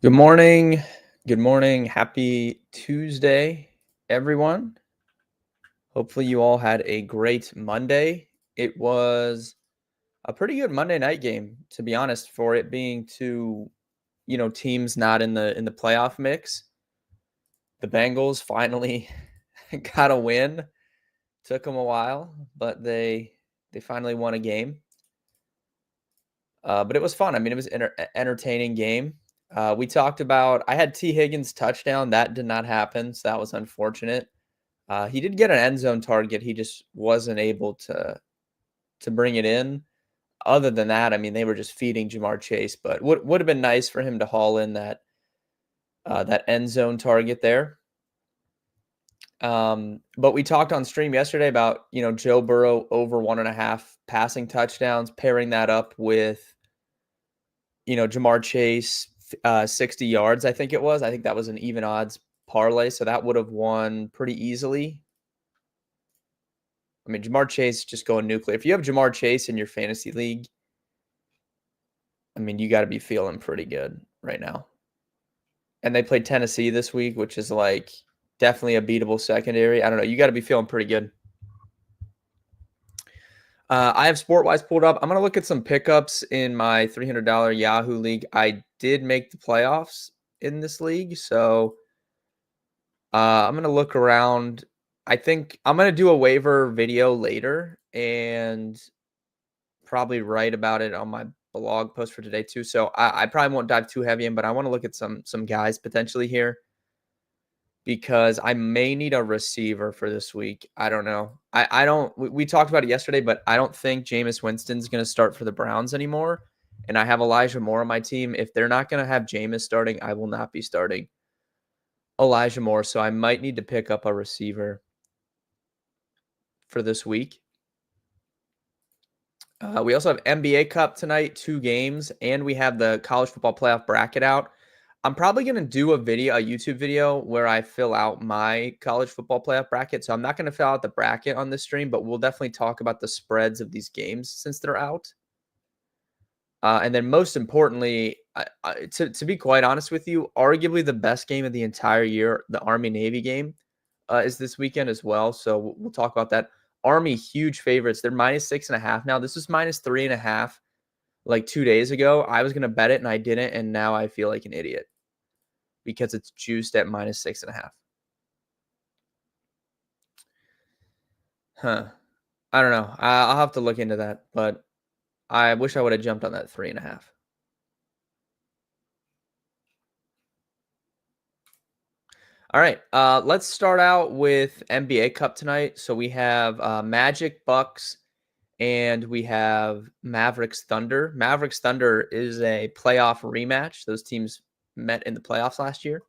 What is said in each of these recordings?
Good morning. Good morning. Happy Tuesday, everyone. Hopefully, you all had a great Monday. It was a pretty good Monday night game, to be honest, for it being two, teams not in the playoff mix. The Bengals finally got a win. Took them a while, but they finally won a game. But it was fun. I mean, it was an entertaining game. We talked about I had T. Higgins touchdown. That did not happen, so that was unfortunate. He did get an end zone target. He just wasn't able to bring it in. Other than that, I mean, they were just feeding Jamar Chase. But would have been nice for him to haul in that end zone target there. But we talked on stream yesterday about Joe Burrow over 1.5 passing touchdowns, pairing that up with Jamar Chase, 60 yards, I think it was. I think that was an even odds parlay, so that would have won pretty easily. I mean, Jamar Chase just going nuclear. If you have Jamar Chase in your fantasy league, I mean, you got to be feeling pretty good right now. And they played Tennessee this week, which is like definitely a beatable secondary. I don't know. You got to be feeling pretty good. I have SportWise pulled up. I'm going to look at some pickups in my $300 Yahoo league. I did make the playoffs in this league, so I'm going to look around. I think I'm going to do a waiver video later and probably write about it on my blog post for today too. So I probably won't dive too heavy in, but I want to look at some guys potentially here because I may need a receiver for this week. I don't know. I don't. We talked about it yesterday, but I don't think Jameis Winston's going to start for the Browns anymore. And I have Elijah Moore on my team. If they're not going to have Jameis starting, I will not be starting Elijah Moore. So I might need to pick up a receiver for this week. We also have NBA Cup tonight, 2 games, and we have the college football playoff bracket out. I'm probably going to do a YouTube video where I fill out my college football playoff bracket. So I'm not going to fill out the bracket on this stream, but we'll definitely talk about the spreads of these games since they're out. And then most importantly, to be quite honest with you, arguably the best game of the entire year, the Army-Navy game, is this weekend as well. So we'll talk about that. Army, huge favorites. They're -6.5 now. This is -3.5 like 2 days ago. I was going to bet it and I didn't. And now I feel like an idiot because it's juiced at -6.5. Huh. I don't know. I'll have to look into that, but I wish I would have jumped on that 3.5. All right. Let's start out with NBA Cup tonight. So we have Magic Bucks and we have Mavericks Thunder. Mavericks Thunder is a playoff rematch. Those teams met in the playoffs last year,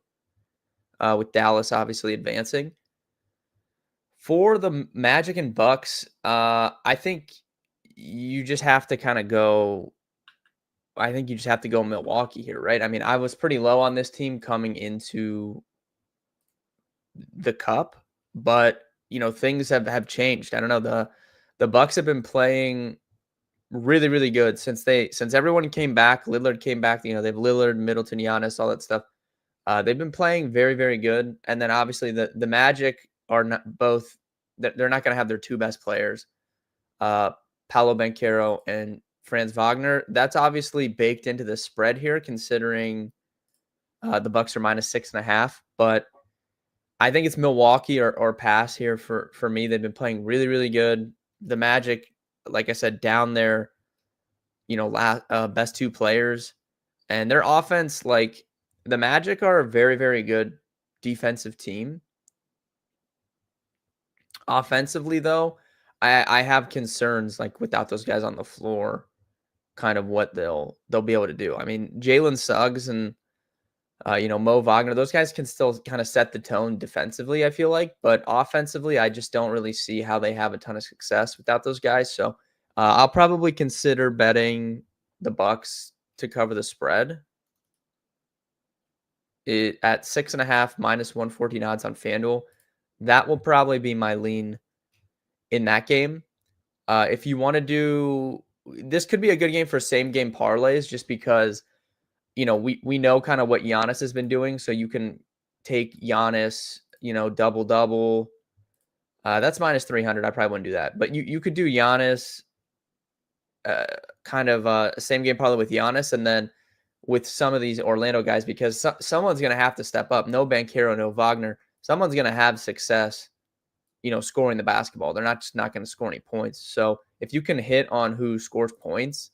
with Dallas obviously advancing. For the Magic and Bucks, I think you just have to kind of go. I think you just have to go Milwaukee here, right? I mean, I was pretty low on this team coming into the cup, but things have changed. I don't know. The Bucks have been playing really, really good since everyone came back. Lillard came back. They've Lillard, Middleton, Giannis, all that stuff. They've been playing very, very good. And then obviously the Magic are not both. They're not going to have their 2 best players, Paolo Banchero and Franz Wagner. That's obviously baked into the spread here, considering the Bucks are -6.5. But I think it's Milwaukee or pass here for me. They've been playing really, really good. The Magic, like I said, down there, best 2 players. And their offense, like the Magic are a very, very good defensive team. Offensively, though, I have concerns like without those guys on the floor, kind of what they'll be able to do. I mean, Jalen Suggs and Mo Wagner, those guys can still kind of set the tone defensively, I feel like. But offensively, I just don't really see how they have a ton of success without those guys. So I'll probably consider betting the Bucks to cover the spread. At 6.5 -114 odds on FanDuel. That will probably be my lean in that game. If you want to do, this could be a good game for same game parlays, just because we know kind of what Giannis has been doing, so you can take Giannis, double double. That's minus 300. I probably wouldn't do that, but you could do Giannis, uh, kind of same game parlay with Giannis, and then with some of these Orlando guys, because someone's going to have to step up. No Banchero, no Wagner. Someone's going to have success, scoring the basketball. They're not going to score any points. So if you can hit on who scores points,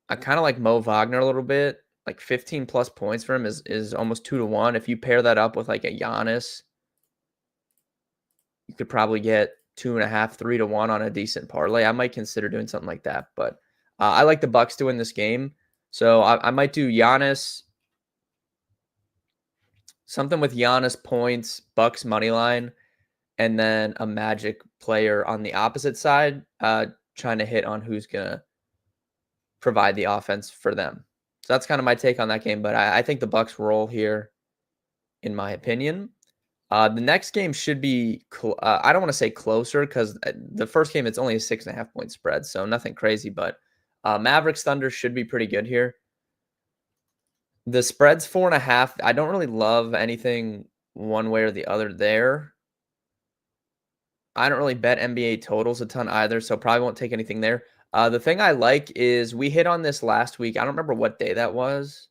I kind of like Mo Wagner a little bit. Like 15 plus points for him is almost 2-1. If you pair that up with like a Giannis, you could probably get 2.5, 3-1 on a decent parlay. I might consider doing something like that, but I like the Bucks to win this game, so I might do Giannis, something with Giannis points, Bucks money line, and then a Magic player on the opposite side, trying to hit on who's gonna provide the offense for them. So that's kind of my take on that game, but I think the Bucks roll here, in my opinion. The next game should be, I don't want to say closer, because the first game, it's only a 6.5 point spread, so nothing crazy, but Mavericks Thunder should be pretty good here. The spread's 4.5. I don't really love anything one way or the other there. I don't really bet NBA totals a ton either, so probably won't take anything there. The thing I like is we hit on this last week. I don't remember what day that was.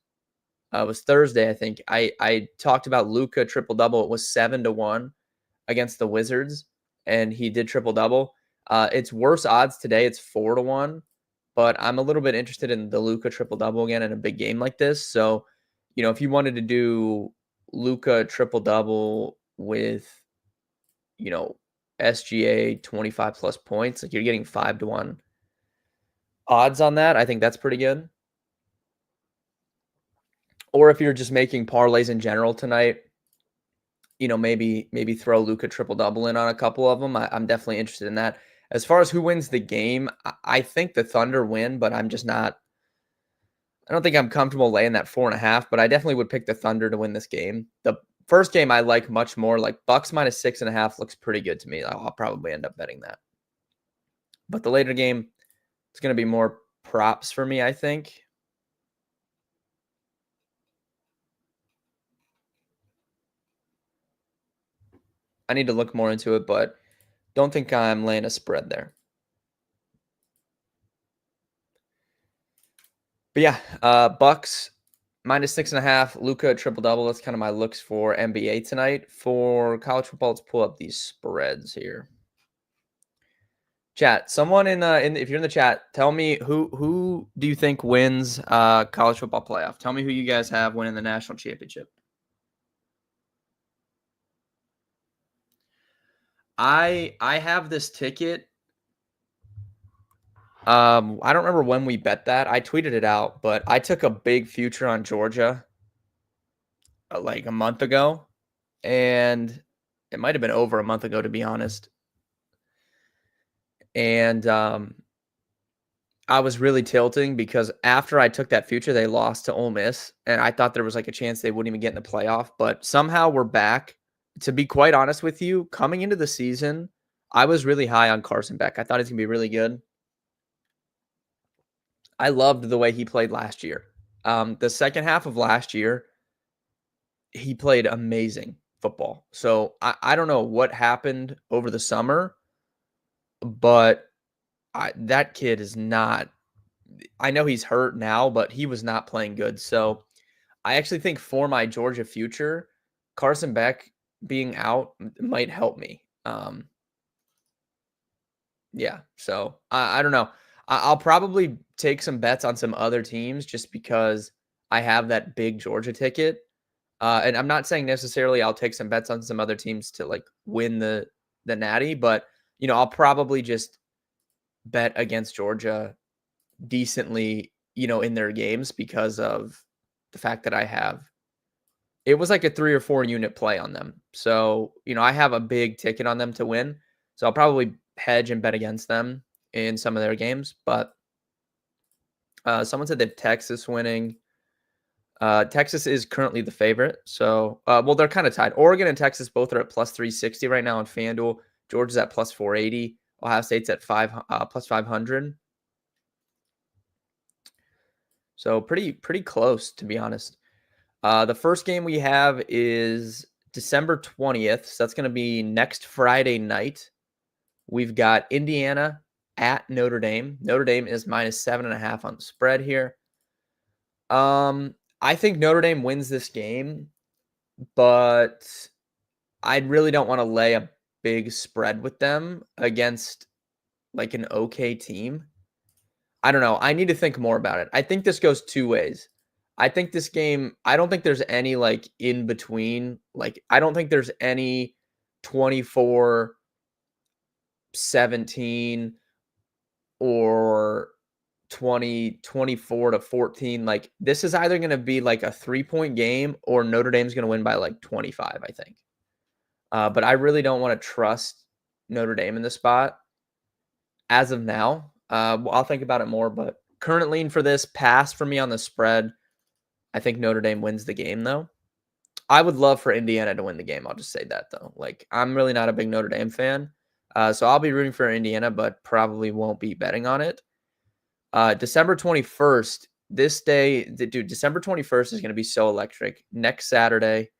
It was Thursday, I think. I talked about Luka triple double. It was 7-1 against the Wizards, and he did triple double. It's worse odds today. It's 4-1, but I'm a little bit interested in the Luka triple double again in a big game like this. So, if you wanted to do Luka triple double with, SGA 25 plus points, like you're getting 5-1 odds on that. I think that's pretty good. Or if you're just making parlays in general tonight, maybe throw Luka triple double in on a couple of them. I'm definitely interested in that. As far as who wins the game, I think the Thunder win, but I'm just not. I don't think I'm comfortable laying that 4.5, but I definitely would pick the Thunder to win this game. The first game I like much more. Like Bucks minus 6.5 looks pretty good to me. I'll probably end up betting that. But the later game, it's going to be more props for me, I think. I need to look more into it, but don't think I'm laying a spread there. But yeah, Bucks minus 6.5, Luka triple double. That's kind of my looks for NBA tonight. For college football, let's pull up these spreads here. Chat, someone if you're in the chat, tell me who do you think wins college football playoff? Tell me who you guys have winning the national championship. I have this ticket. I don't remember when we bet that. I tweeted it out, but I took a big future on Georgia like a month ago, and it might have been over a month ago, to be honest. And I was really tilting because after I took that future, they lost to Ole Miss, and I thought there was like a chance they wouldn't even get in the playoff. But somehow we're back. To be quite honest with you, coming into the season, I was really high on Carson Beck. I thought he's gonna be really good. I loved the way he played last year. The second half of last year, he played amazing football. So I don't know what happened over the summer, but that kid is not. I know he's hurt now, but he was not playing good. So I actually think for my Georgia future, Carson Beck being out might help me. Yeah. So I don't know. I'll probably take some bets on some other teams just because I have that big Georgia ticket. And I'm not saying necessarily I'll take some bets on some other teams to like win the natty, but I'll probably just bet against Georgia decently, in their games because of the fact that it was like a 3 or 4 unit play on them. So, I have a big ticket on them to win. So I'll probably hedge and bet against them in some of their games. But someone said that Texas winning. Texas is currently the favorite. So, well, they're kind of tied. Oregon and Texas both are at plus 360 right now on FanDuel. Georgia's at plus 480. Ohio State's at plus 500. So pretty close, to be honest. The first game we have is December 20th. So that's going to be next Friday night. We've got Indiana at Notre Dame. Notre Dame is -7.5 on the spread here. I think Notre Dame wins this game, but I really don't want to lay a big spread with them against like an okay team. I don't know. I need to think more about it. I think this goes two ways. I think this game, I don't think there's any like in between. Like, I don't think there's any 24-17 or 24-14. Like, this is either going to be like a 3-point game or Notre Dame's going to win by like 25, I think. But I really don't want to trust Notre Dame in this spot as of now. I'll think about it more, but current lean for this pass for me on the spread. I think Notre Dame wins the game, though. I would love for Indiana to win the game. I'll just say that, though. Like, I'm really not a big Notre Dame fan. So I'll be rooting for Indiana, but probably won't be betting on it. December 21st, this day, dude, December 21st is going to be so electric. Next Saturday,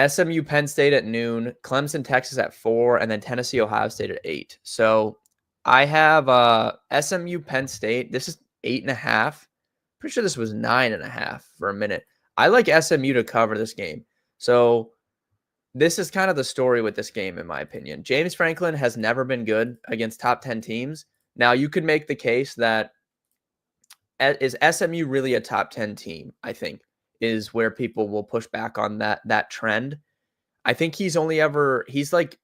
SMU Penn State at noon, Clemson Texas at 4, and then Tennessee Ohio State at 8. So I have SMU Penn State. This is 8.5. Pretty sure this was 9.5 for a minute. I like SMU to cover this game. So this is kind of the story with this game, in my opinion. James Franklin has never been good against top 10 teams. Now, you could make the case that is SMU really a top 10 team, I think, is where people will push back on that trend. I think he's like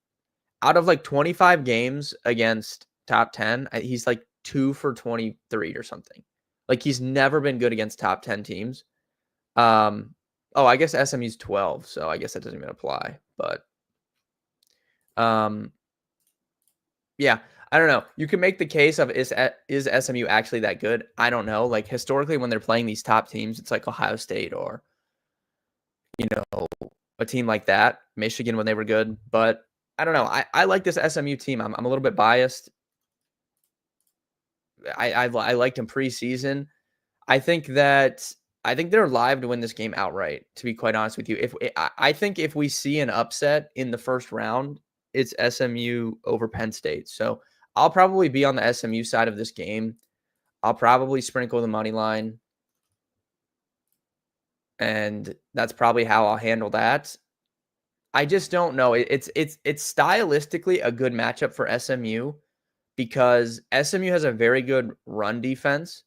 out of like 25 games against top 10, he's like 2 for 23 or something. Like, he's never been good against top 10 teams. I guess SMU's 12, so I guess that doesn't even apply. But yeah, I don't know. You can make the case of is SMU actually that good? I don't know. Like, historically, when they're playing these top teams, it's like Ohio State or a team like that, Michigan when they were good. But I don't know. I like this SMU team. I'm a little bit biased. I liked him preseason. I think they're live to win this game outright, to be quite honest with you. I think if we see an upset in the first round, it's SMU over Penn State. So I'll probably be on the SMU side of this game. I'll probably sprinkle the money line. And that's probably how I'll handle that. I just don't know. It's stylistically a good matchup for SMU because SMU has a very good run defense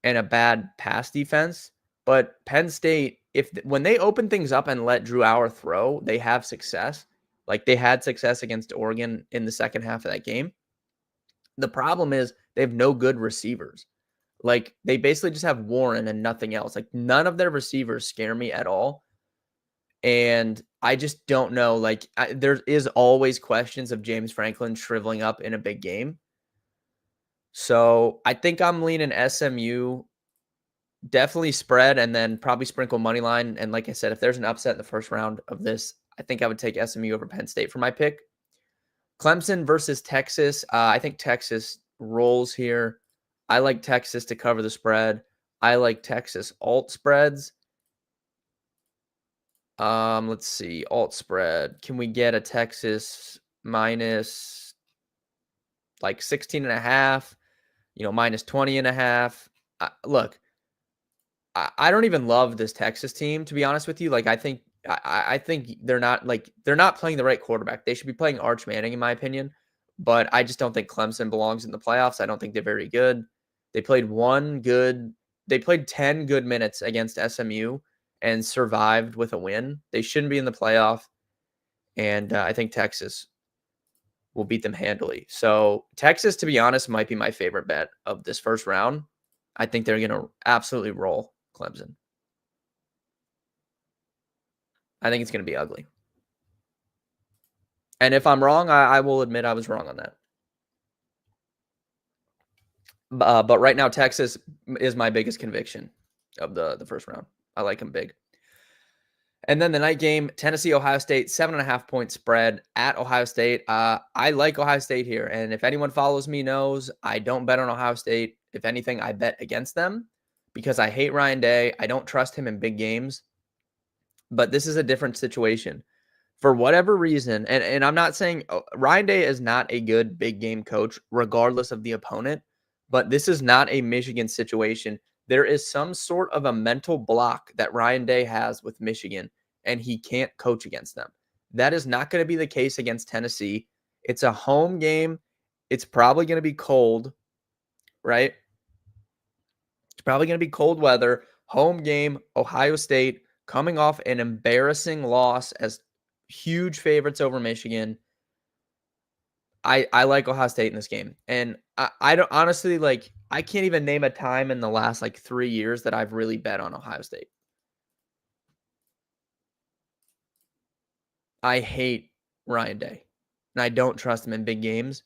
and a bad pass defense. But Penn State, when they open things up and let Drew Auer throw, they have success. Like, they had success against Oregon in the second half of that game. The problem is they have no good receivers. Like, they basically just have Warren and nothing else. Like, none of their receivers scare me at all. And I just don't know. Like, there is always questions of James Franklin shriveling up in a big game. So I think I'm leaning SMU, definitely spread, and then probably sprinkle money line. And like I said, if there's an upset in the first round of this, I think I would take SMU over Penn State for my pick. Clemson versus Texas. I think Texas rolls here. I like Texas to cover the spread. I like Texas alt spreads. Let's see. Alt spread. Can we get a Texas minus like 16.5, minus 20.5? Look, I don't even love this Texas team, to be honest with you. Like, I think they're not playing the right quarterback. They should be playing Arch Manning, in my opinion. But I just don't think Clemson belongs in the playoffs. I don't think they're very good. They played 10 good minutes against SMU and survived with a win. They shouldn't be in the playoff. And I think Texas will beat them handily. So Texas, to be honest, might be my favorite bet of this first round. I think they're going to absolutely roll Clemson. I think it's going to be ugly. And if I'm wrong, I will admit I was wrong on that. But right now, Texas is my biggest conviction of the first round. I like them big. And then the night game, Tennessee, Ohio State, 7.5 point spread at Ohio State. I like Ohio State here. And if anyone follows me knows, I don't bet on Ohio State If anything, I bet against them because I hate Ryan Day. I don't trust him in big games. But this is a different situation. For whatever reason, and I'm not saying Ryan Day is not a good big game coach, regardless of the opponent, but this is not a Michigan situation. There is some sort of a mental block that Ryan Day has with Michigan, and he can't coach against them. That is not going to be the case against Tennessee. It's a home game. It's probably going to be cold, right? It's probably going to be cold weather. Home game, Ohio State coming off an embarrassing loss as huge favorites over Michigan. I like Ohio State in this game. And I don't honestly like I can't even name a time in the last like 3 years that I've really bet on Ohio State. I hate Ryan Day. And I don't trust him in big games,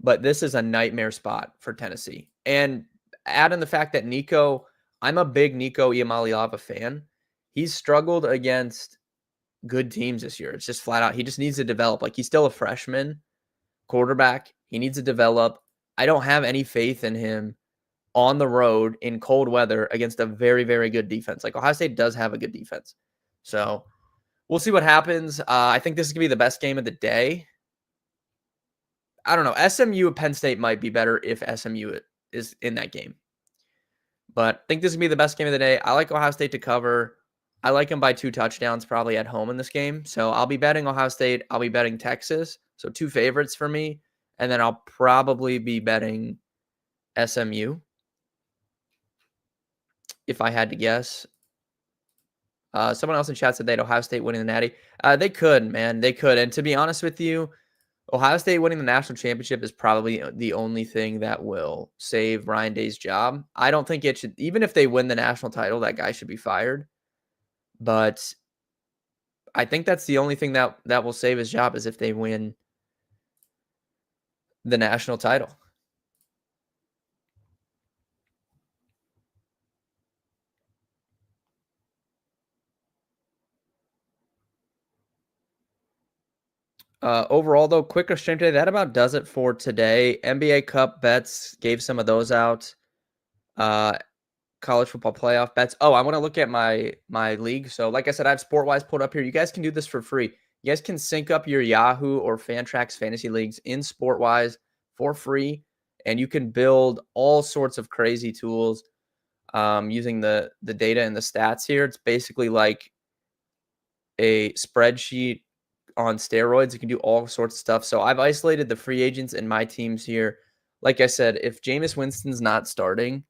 but this is a nightmare spot for Tennessee. And add in the fact that I'm a big Nico Iamaleava fan. He's struggled against good teams this year. It's just flat out. He just needs to develop. Like he's still a freshman quarterback. He needs to develop. I don't have any faith in him on the road in cold weather against a very, very good defense. Like Ohio State does have a good defense. So we'll see what happens. I think this is going to be the best game of the day. I don't know. SMU and Penn State might be better if SMU is in that game. But I think this is going to be the best game of the day. I like Ohio State to cover. I like them by 2 touchdowns probably at home in this game. So I'll be betting Ohio State. I'll be betting Texas. So 2 favorites for me. And then I'll probably be betting SMU if I had to guess. Someone else in chat said they had Ohio State winning the Natty. They could, man. They could. And to be honest with you, Ohio State winning the national championship is probably the only thing that will save Ryan Day's job. I don't think it should, even if they win the national title, that guy should be fired. But I think that's the only thing that will save his job is if they win the national title. Overall, though, quicker stream today. That about does it for today. NBA Cup bets, gave some of those out. College football playoff bets. Oh, I want to look at my league. So, like I said, I have SportWise pulled up here. You guys can do this for free. You guys can sync up your Yahoo or Fantrax fantasy leagues in SportWise for free, and you can build all sorts of crazy tools using the data and the stats here. It's basically like a spreadsheet on steroids. You can do all sorts of stuff. So I've isolated the free agents in my teams here. Like I said, if Jameis Winston's not starting,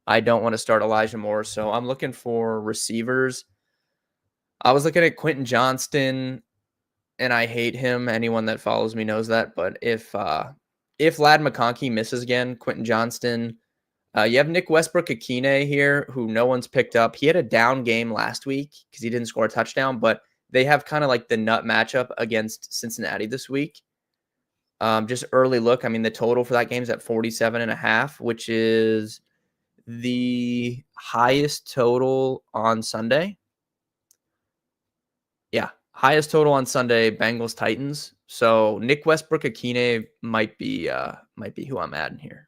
I don't want to start Elijah Moore. So I'm looking for receivers. I was looking at Quentin Johnston, and I hate him. Anyone that follows me knows that. But if Lad McConkey misses again, Quentin Johnston, you have Nick Westbrook-Akine here, who no one's picked up. He had a down game last week because he didn't score a touchdown, but they have kind of like the nut matchup against Cincinnati this week. Just early look. I mean, the total for that game is at 47.5, which is the highest total on Sunday. Yeah, highest total on Sunday, Bengals Titans. So Nick Westbrook-Akine might be who I'm adding here.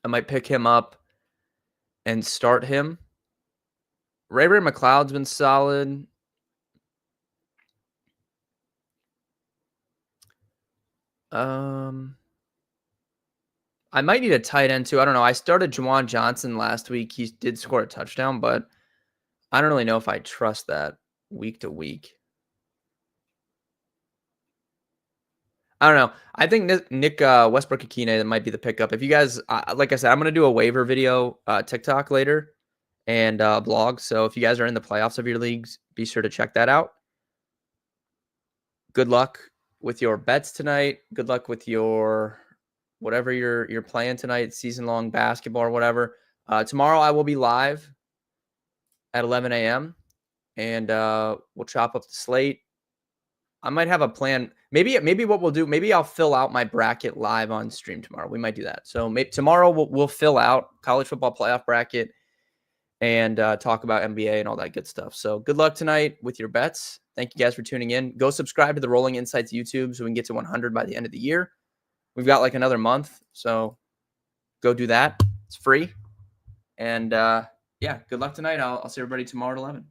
I might pick him up and start him. Ray McLeod's been solid. I might need a tight end too. I don't know. I started Juwan Johnson last week. He did score a touchdown, but I don't really know if I trust that week to week. I don't know. I think Nick Westbrook-Akine that might be the pickup. If you guys, like I said, I'm going to do a waiver video TikTok later and blog. So if you guys are in the playoffs of your leagues, be sure to check that out. Good luck with your bets tonight. Good luck with your whatever you're playing tonight, season-long basketball or whatever. Tomorrow I will be live at 11 a.m. and we'll chop up the slate. I might have a plan. Maybe what we'll do, maybe I'll fill out my bracket live on stream tomorrow. We might do that. So tomorrow we'll fill out college football playoff bracket and talk about NBA and all that good stuff. So good luck tonight with your bets. Thank you guys for tuning in. Go subscribe to the Rolling Insights YouTube so we can get to 100 by the end of the year. We've got like another month. So go do that. It's free. And yeah, good luck tonight. I'll see everybody tomorrow at 11.